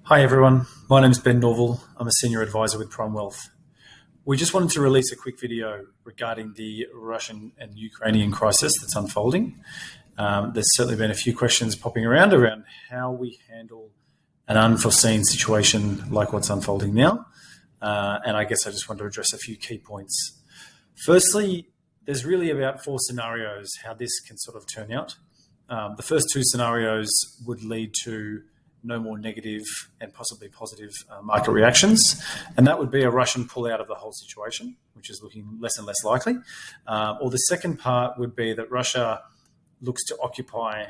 Hi everyone, my name is Ben Norval. I'm a Senior Advisor with Prime Wealth. We just wanted to release a quick video regarding the Russian and Ukrainian crisis that's unfolding. There's certainly been a few questions popping around how we handle an unforeseen situation like what's unfolding now. And I guess I just want to address a few key points. Firstly, there's really about 4 scenarios how this can sort of turn out. The first 2 scenarios would lead to no more negative and possibly positive market reactions. And that would be a Russian pull out of the whole situation, which is looking less and less likely. Or the second part would be that Russia looks to occupy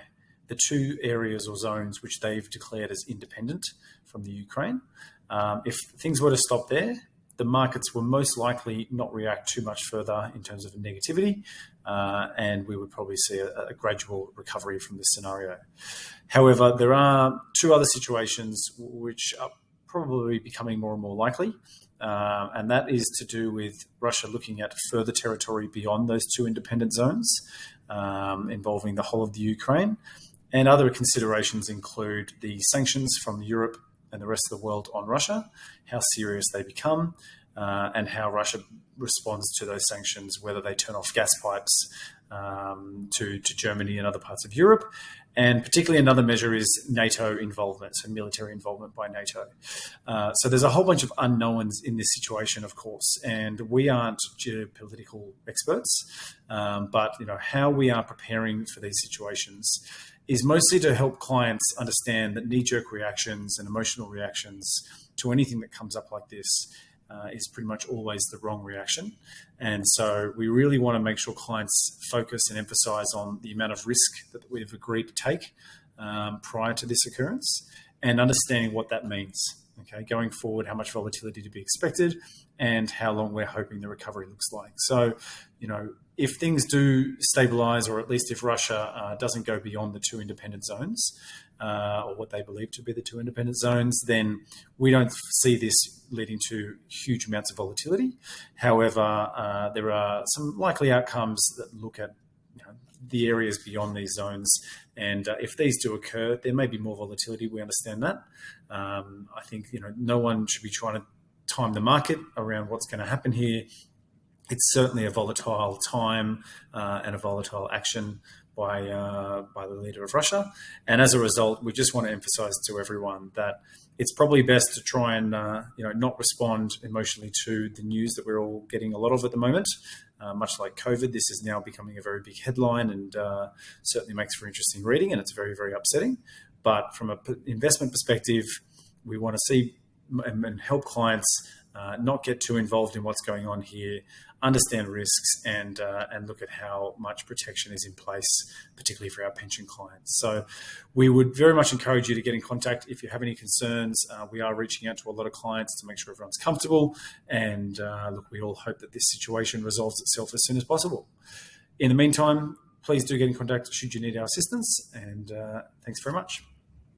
the 2 areas or zones which they've declared as independent from the Ukraine. If things were to stop there, the markets will most likely not react too much further in terms of negativity, and we would probably see a gradual recovery from this scenario. However, there are 2 other situations which are probably becoming more and more likely, and that is to do with Russia looking at further territory beyond those 2 independent zones, involving the whole of the Ukraine. And other considerations include the sanctions from Europe and the rest of the world on Russia, how serious they become, and how Russia responds to those sanctions, whether they turn off gas pipes to Germany and other parts of Europe. And particularly another measure is NATO involvement, so military involvement by NATO. So there's a whole bunch of unknowns in this situation, of course, and we aren't geopolitical experts, but how we are preparing for these situations is mostly to help clients understand that knee-jerk reactions and emotional reactions to anything that comes up like this is pretty much always the wrong reaction. And so we really want to make sure clients focus and emphasize on the amount of risk that we've agreed to take prior to this occurrence and understanding what that means. Okay, going forward, how much volatility to be expected and how long we're hoping the recovery looks like. So, if things do stabilize, or at least if Russia doesn't go beyond the 2 independent zones, or what they believe to be the 2 independent zones, then we don't see this leading to huge amounts of volatility. However, there are some likely outcomes that look at the areas beyond these zones. And if these do occur, there may be more volatility. We understand that. I think, no one should be trying to time the market around what's going to happen here. It's certainly a volatile time and a volatile action by the leader of Russia. And as a result, we just want to emphasize to everyone that it's probably best to try and not respond emotionally to the news that we're all getting a lot of at the moment. Much like COVID, this is now becoming a very big headline and certainly makes for interesting reading, and it's very, very upsetting. But from an investment perspective, we want to see and help clients not get too involved in what's going on here, understand risks, and look at how much protection is in place, particularly for our pension clients. So we would very much encourage you to get in contact if you have any concerns. We are reaching out to a lot of clients to make sure everyone's comfortable. And look, we all hope that this situation resolves itself as soon as possible. In the meantime, please do get in contact should you need our assistance. And thanks very much.